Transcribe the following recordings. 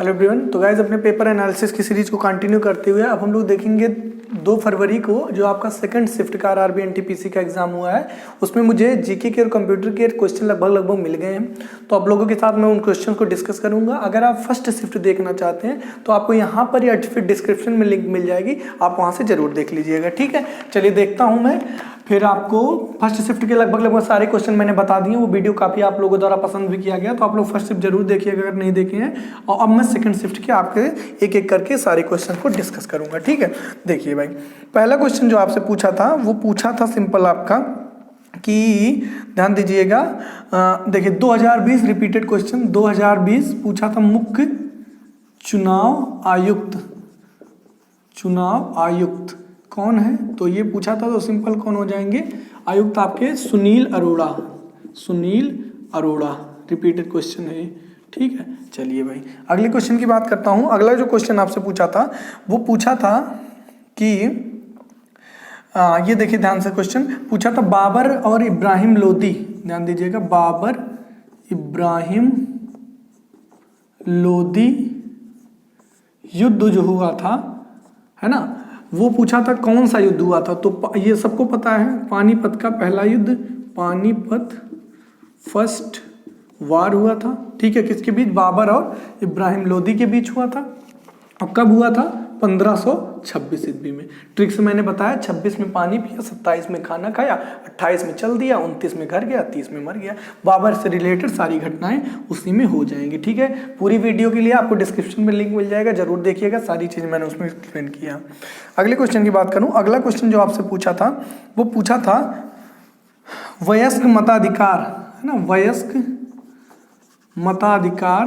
Hello everyone. तो guys अपने paper analysis की सीरीज को कंटिन्यू करते हुए अब हम लोग देखेंगे 2 फरवरी को जो आपका सेकंड शिफ्ट का आरआरबी एनटीपीसी का एग्जाम हुआ है, उसमें मुझे जीके के और कंप्यूटर के क्वेश्चन लगभग मिल गए हैं। तो आप लोगों के साथ मैं उन क्वेश्चन को डिस्कस करूंगा। अगर आप फर्स्ट शिफ्ट देखना चाहते हैं तो आपको यहाँ पर या फिर डिस्क्रिप्शन में लिंक मिल जाएगी, आप वहाँ से जरूर देख लीजिएगा। ठीक है, चलिए देखता हूँ मैं। फिर आपको फर्स्ट शिफ्ट के लगभग सारे क्वेश्चन मैंने बता दिए। वो वीडियो काफ़ी आप लोगों द्वारा पसंद भी किया गया, तो आप लोग फर्स्ट शिफ्ट जरूर देखिएगा अगर नहीं देखे हैं। और अब मैं सेकंड शिफ्ट के आपके एक एक करके सारे क्वेश्चन को डिस्कस करूंगा। ठीक है, देखिए भाई, पहला क्वेश्चन जो आपसे पूछा था वो पूछा था सिंपल आपका कि ध्यान दीजिएगा। देखिए 2020 रिपीटेड क्वेश्चन 2020 पूछा था मुख्य चुनाव आयुक्त कौन है, तो ये पूछा था। तो सिंपल कौन हो जाएंगे आयुक्त आपके? सुनील अरोड़ा रिपीटेड क्वेश्चन है। ठीक है, चलिए भाई अगले क्वेश्चन की बात करता हूं। अगला जो क्वेश्चन आपसे पूछा था वो पूछा था कि ये देखिए ध्यान से, क्वेश्चन पूछा था बाबर और इब्राहिम लोदी। ध्यान दीजिएगा, बाबर इब्राहिम लोदी युद्ध जो हुआ था, है ना, वो पूछा था कौन सा युद्ध हुआ था। तो ये सबको पता है, पानीपत का पहला युद्ध, पानीपत फर्स्ट वार हुआ था। ठीक है, किसके बीच? बाबर और इब्राहिम लोदी के बीच हुआ था। और कब हुआ था? 1526 ईस्वी में। ट्रिक्स मैंने बताया, 26 में पानी पिया, 27 में खाना खाया, 28 में चल दिया, 29 में घर गया, 30 में मर गया। बाबर से रिलेटेड सारी घटनाएं उसी में हो जाएंगी। ठीक है, पूरी वीडियो के लिए आपको डिस्क्रिप्शन में लिंक मिल जाएगा, जरूर देखिएगा, सारी चीज़ मैंने उसमें एक्सप्लेन किया। अगले क्वेश्चन की बात करूँ, अगला क्वेश्चन जो आपसे पूछा था वो पूछा था वयस्क मताधिकार, है ना, वयस्क मताधिकार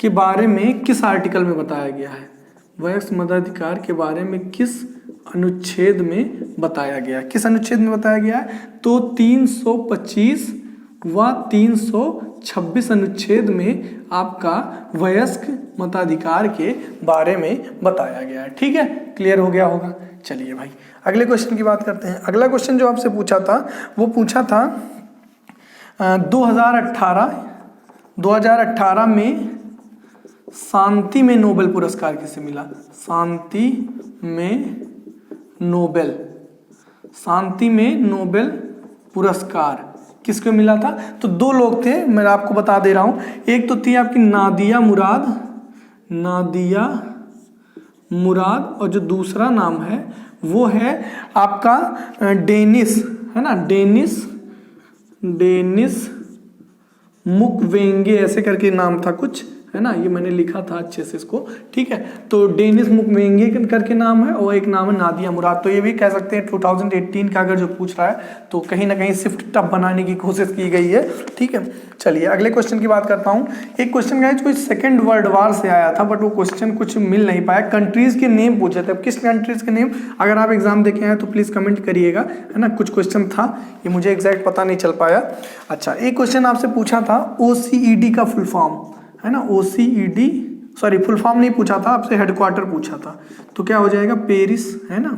के बारे में किस आर्टिकल में बताया गया है? वयस्क मताधिकार के बारे में किस अनुच्छेद में बताया गया? किस अनुच्छेद में बताया गया है? तो 325 व 326 अनुच्छेद में आपका वयस्क मताधिकार के बारे में बताया गया है। ठीक है, क्लियर हो गया होगा। चलिए भाई अगले क्वेश्चन की बात करते हैं। अगला क्वेश्चन जो आपसे पूछा था वो पूछा था 2018 में शांति में नोबेल पुरस्कार किसे मिला? शांति में नोबेल पुरस्कार किसको मिला था? तो 2 लोग थे, मैं आपको बता दे रहा हूं। एक तो थी आपकी नादिया मुराद और जो दूसरा नाम है वो है आपका डेनिस, है ना, डेनिस मुक्वेगे, ऐसे करके नाम था कुछ, है ना, ये मैंने लिखा था अच्छे से इसको। ठीक है, तो डेनिस मुक्वेगे करके नाम है और एक नाम है नादिया मुराद। तो ये भी कह सकते हैं 2018 का अगर जो पूछ रहा है तो कहीं ना कहीं शिफ्ट टफ बनाने की कोशिश की गई है। ठीक है, चलिए अगले क्वेश्चन की बात करता हूँ। एक क्वेश्चन गाइस कोई सेकेंड वर्ल्ड वार से आया था, बट वो क्वेश्चन कुछ मिल नहीं पाया। कंट्रीज के नेम पूछे थे। अब किस कंट्रीज के नेम, अगर आप एग्जाम देखे हैं तो प्लीज कमेंट करिएगा, है ना। कुछ क्वेश्चन था, ये मुझे एग्जैक्ट पता नहीं चल पाया। अच्छा, एक क्वेश्चन आपसे पूछा था OCED का फुल फॉर्म, है ना, OCED, सॉरी फुल फॉर्म नहीं पूछा था आपसे, हेडक्वार्टर पूछा था। तो क्या हो जाएगा? पेरिस, है ना,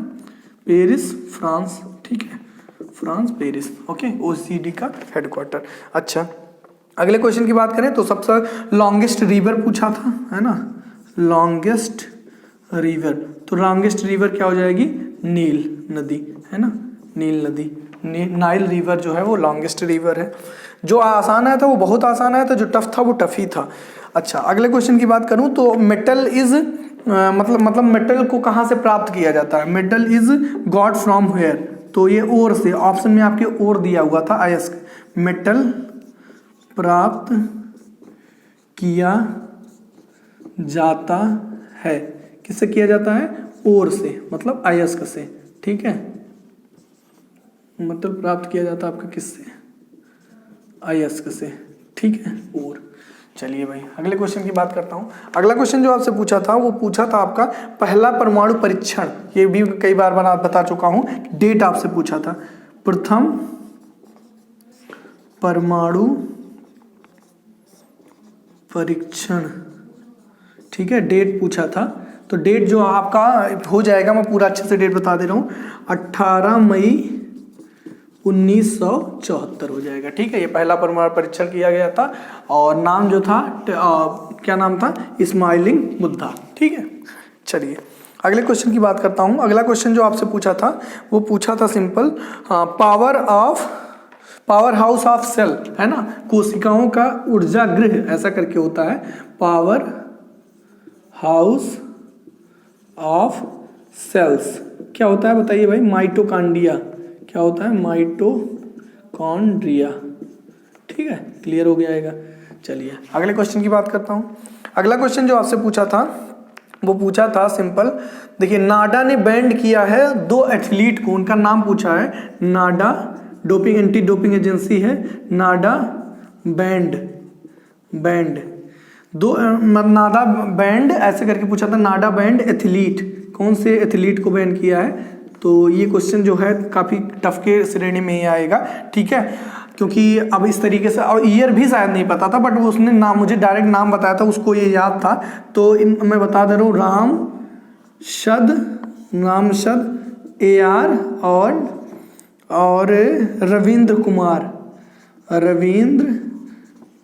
पेरिस फ्रांस। ठीक है, फ्रांस पेरिस। ओके, OCED का हेडक्वार्टर। अच्छा, अगले क्वेश्चन की बात करें तो सबसे लॉन्गेस्ट रिवर पूछा था, है ना, लॉन्गेस्ट रिवर। तो लॉन्गेस्ट रिवर क्या हो जाएगी? नील नदी, है ना, नील नदी। नाइल रिवर जो है वो लॉन्गेस्ट रिवर है। जो आसान आया था वो बहुत आसान आया था, जो टफ था वो टफ ही था। अच्छा, अगले क्वेश्चन की बात करूं तो मेटल इज मतलब मेटल को कहाँ से प्राप्त किया जाता है? Metal is got from where? तो ये ओर से, ऑप्शन में आपके ओर दिया हुआ था अयस्क। मेटल प्राप्त किया जाता है, किससे किया जाता है? ओर से, मतलब अयस्क से। ठीक है, मेटल प्राप्त किया जाता है आपका किससे? अयस्क से। ठीक है, और चलिए भाई अगले क्वेश्चन की बात करता हूं। अगला क्वेश्चन जो आपसे पूछा था वो पूछा था आपका पहला परमाणु परीक्षण। ये भी कई बार बता चुका हूं, डेट आपसे पूछा था। प्रथम परमाणु परीक्षण, ठीक है, डेट पूछा था। तो डेट जो आपका हो जाएगा, मैं पूरा अच्छे से डेट बता दे रहा हूं, 18 मई 1974 हो जाएगा। ठीक है, ये पहला परमाणु परीक्षण किया गया था और नाम जो था क्या नाम था, स्माइलिंग बुद्धा। ठीक है, चलिए अगले क्वेश्चन की बात करता हूँ। अगला क्वेश्चन जो आपसे पूछा था वो पूछा था simple, power house of cell, है ना, कोशिकाओं का ऊर्जा गृह ऐसा करके होता है, पावर हाउस ऑफ सेल्स क्या होता है बताइए भाई, माइटोकॉन्ड्रिया। क्या होता है, माइटोकॉन्ड्रिया। ठीक है, क्लियर हो गया। चलिए अगले क्वेश्चन की बात करता हूँ। अगला क्वेश्चन जो आपसे पूछा था वो पूछा था सिंपल, देखिए नाडा ने बैंड किया है 2 एथलीट को, उनका नाम पूछा है। नाडा डोपिंग एंटी डोपिंग एजेंसी है, नाडा बैंड नाडा बैंड ऐसे करके पूछा था, नाडा बैंड एथलीट, कौन से एथलीट को बैन किया है। तो ये क्वेश्चन जो है काफ़ी टफ के श्रेणी में ही आएगा। ठीक है, क्योंकि अब इस तरीके से, और ईयर भी शायद नहीं पता था, बट उसने नाम मुझे डायरेक्ट नाम बताया था, उसको ये याद था। तो मैं बता दे रहा हूँ, रामशद AR और रविंद्र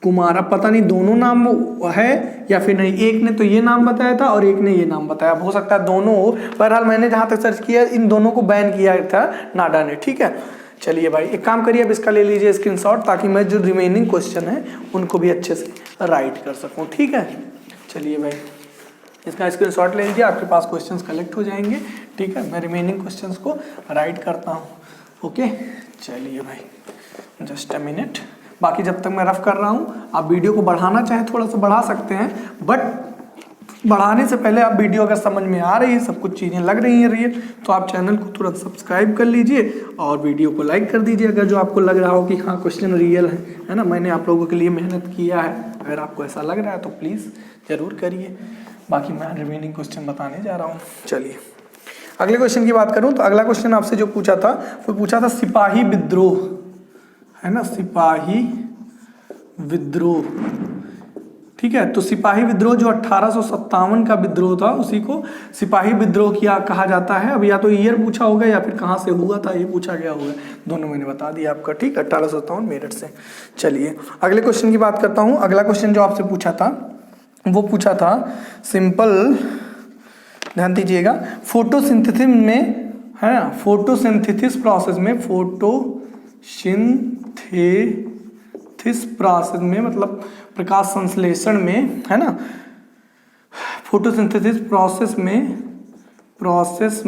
कुमार। अब पता नहीं दोनों नाम है या फिर नहीं, एक ने तो ये नाम बताया था और एक ने ये नाम बताया, हो सकता है दोनों हो। बहरहाल मैंने जहाँ तक सर्च किया इन दोनों को बैन किया था नाडा ने। ठीक है, चलिए भाई एक काम करिए, अब इसका ले लीजिए स्क्रीनशॉट, ताकि मैं जो रिमेनिंग क्वेश्चन है उनको भी अच्छे से राइट कर सकूँ। ठीक है, चलिए भाई इसका स्क्रीनशॉट ले लीजिए, आपके पास क्वेश्चंस कलेक्ट हो जाएंगे। ठीक है, मैं रिमेनिंग क्वेश्चंस को राइट करता हूँ। ओके, चलिए भाई जस्ट अ मिनट। बाकी जब तक मैं रफ कर रहा हूँ, आप वीडियो को बढ़ाना चाहें थोड़ा सा बढ़ा सकते हैं, बट बढ़ाने से पहले आप वीडियो अगर समझ में आ रही है, सब कुछ चीज़ें लग रही हैं रियल, तो आप चैनल को तुरंत सब्सक्राइब कर लीजिए और वीडियो को लाइक कर दीजिए, अगर जो आपको लग रहा हो कि हाँ क्वेश्चन रियल है ना, मैंने आप लोगों के लिए मेहनत किया है। अगर आपको ऐसा लग रहा है तो प्लीज़ ज़रूर करिए। बाकी मैं रिमेनिंग क्वेश्चन बताने जा रहा हूँ। चलिए अगले क्वेश्चन की बात करूँ तो अगला क्वेश्चन आपसे जो पूछा था वो पूछा था सिपाही विद्रोह, है ना, सिपाही विद्रोह। ठीक है, तो सिपाही विद्रोह जो 1857 का विद्रोह था उसी को सिपाही विद्रोह किया कहा जाता है। अब या तो ईयर पूछा होगा या फिर कहाँ से हुआ था ये पूछा गया होगा, दोनों मैंने बता दिया आपका। ठीक है, 1857 मेरठ से। चलिए अगले क्वेश्चन की बात करता हूँ। अगला क्वेश्चन जो आपसे पूछा था वो पूछा था सिंपल, ध्यान दीजिएगा, फोटोसिंथेसिस में, है ना, फोटोसिंथेसिस प्रोसेस में, फोटोसिंथेसिस प्रोसेस में मतलब प्रकाश संश्लेषण में, है ना, फोटोसिंथेसिस प्रोसेस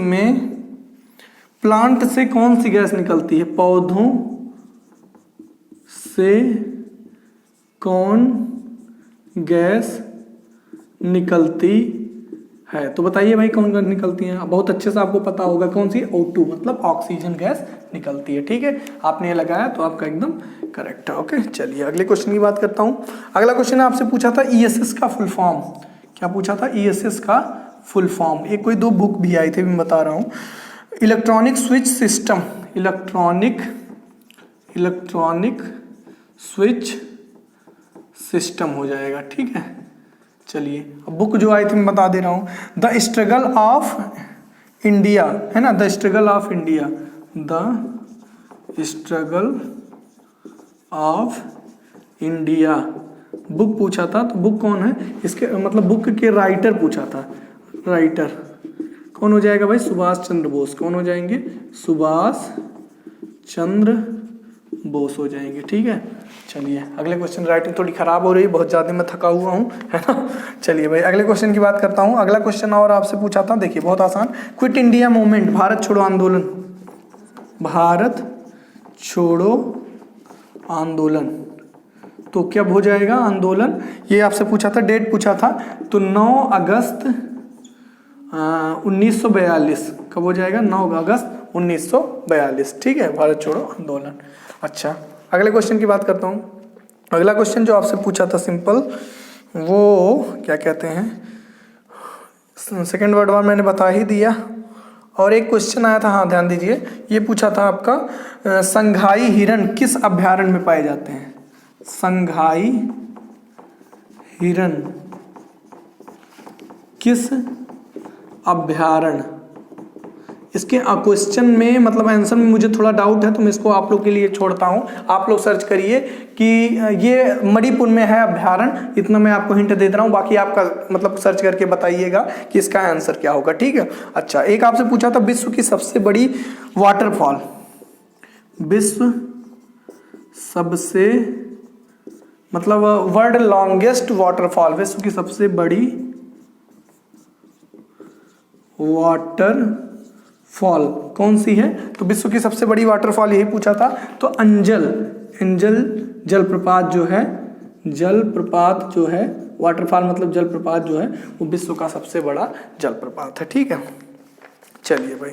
में प्लांट से कौन सी गैस निकलती है, पौधों से कौन गैस निकलती है। तो बताइए भाई कौन गैस निकलती है, बहुत अच्छे से आपको पता होगा कौन सी, O2 मतलब ऑक्सीजन गैस निकलती है। ठीक है, आपने ये लगाया तो आपका एकदम करेक्ट है। ओके, चलिए अगले क्वेश्चन की बात करता हूँ। अगला क्वेश्चन आपसे पूछा था ESS का फुल फॉर्म, क्या पूछा था, ESS का फुल फॉर्म। एक कोई 2 बुक भी आई थी, मैं बता रहा हूँ, electronic switch system, electronic switch system हो जाएगा। ठीक है, चलिए अब बुक जो आई थी मैं बता दे रहा हूँ, द स्ट्रगल ऑफ इंडिया, है ना, the struggle of India, the struggle of India book पूछा था। तो बुक कौन है इसके, मतलब बुक के राइटर पूछा था, राइटर कौन हो जाएगा भाई, सुभाष चंद्र बोस। कौन हो जाएंगे, सुभाष चंद्र बोस हो जाएंगे। ठीक है, चलिए अगले क्वेश्चन, राइटिंग थोड़ी खराब हो रही है, बहुत ज़्यादा मैं थका हुआ हूँ, है ना। चलिए भाई अगले क्वेश्चन की बात करता हूँ। अगला क्वेश्चन और आपसे पूछा था, देखिए बहुत आसान, क्विट इंडिया मूवमेंट, भारत छोड़ो आंदोलन, भारत छोड़ो आंदोलन, तो क्या हो जाएगा आंदोलन, ये आपसे पूछा था, डेट पूछा था, तो 9 अगस्त 1942, कब हो जाएगा, 9 अगस्त 1942। ठीक है, भारत छोड़ो आंदोलन। अच्छा अगले क्वेश्चन की बात करता हूँ। अगला क्वेश्चन जो आपसे पूछा था सिंपल, वो क्या कहते हैं, सेकेंड वर्ड वन मैंने बता ही दिया, और एक क्वेश्चन आया था, हाँ ध्यान दीजिए, ये पूछा था आपका, संघाई हिरण किस अभयारण्य में पाए जाते हैं, संघाई हिरण किस अभयारण्य इसके क्वेश्चन में मतलब आंसर में मुझे थोड़ा डाउट है, तो मैं इसको आप लोग के लिए छोड़ता हूँ। आप लोग सर्च करिए कि ये मणिपुर में है अभ्यारण्य, इतना मैं आपको हिंट दे रहा हूँ, बाकी आपका मतलब सर्च करके बताइएगा कि इसका आंसर क्या होगा, ठीक है। अच्छा, एक आपसे पूछा था विश्व की सबसे बड़ी वाटरफॉल, विश्व सबसे मतलब वर्ल्ड लॉन्गेस्ट वाटरफॉल, विश्व की सबसे बड़ी वाटरफॉल कौन सी है? तो विश्व की सबसे बड़ी वाटरफॉल यही पूछा था, तो अंजल जलप्रपात जो है, जलप्रपात जो है, वाटरफॉल मतलब जलप्रपात जो है, वो विश्व का सबसे बड़ा जलप्रपात है, ठीक है। चलिए भाई,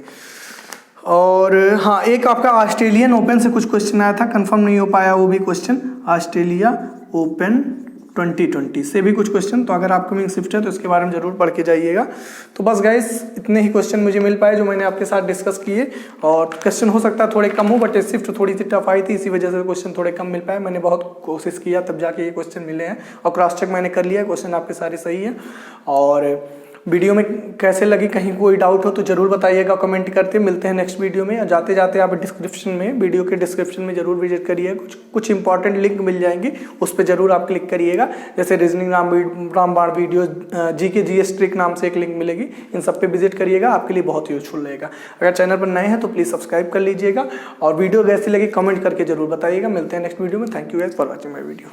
और हाँ, एक आपका ऑस्ट्रेलियन ओपन से कुछ क्वेश्चन आया था, कंफर्म नहीं हो पाया वो भी क्वेश्चन, ऑस्ट्रेलिया ओपन 2020 से भी कुछ क्वेश्चन, तो अगर अपकमिंग शिफ्ट है तो इसके बारे में जरूर पढ़ के जाइएगा। तो बस गाइस, इतने ही क्वेश्चन मुझे मिल पाए जो मैंने आपके साथ डिस्कस किए, और क्वेश्चन हो सकता है थोड़े कम हो, बट शिफ्ट थोड़ी सी टफ आई थी, इसी वजह से क्वेश्चन थोड़े कम मिल पाए। मैंने बहुत कोशिश किया तब जाके ये क्वेश्चन मिले हैं, और क्रॉस चेक मैंने कर लिया, क्वेश्चन आपके सारे सही हैं। और वीडियो में कैसे लगी, कहीं कोई डाउट हो तो जरूर बताइएगा कमेंट करते। मिलते हैं नेक्स्ट वीडियो में। जाते जाते आप डिस्क्रिप्शन में, वीडियो के डिस्क्रिप्शन में जरूर विजिट करिए, कुछ इंपॉर्टेंट लिंक मिल जाएंगे, उस पर जरूर आप क्लिक करिएगा। जैसे रीजनिंग रामबाण वीडियो, जीके जीएस ट्रिक नाम से एक लिंक मिलेगी, इन सब पे विजिट करिएगा, आपके लिए बहुत यूजफुल रहेगा। अगर चैनल पर नए हैं तो प्लीज़ सब्सक्राइब कर लीजिएगा, और वीडियो कैसी लगी कमेंट करके जरूर बताइएगा। मिलते हैं नेक्स्ट वीडियो में। Thank you guys for watching my video.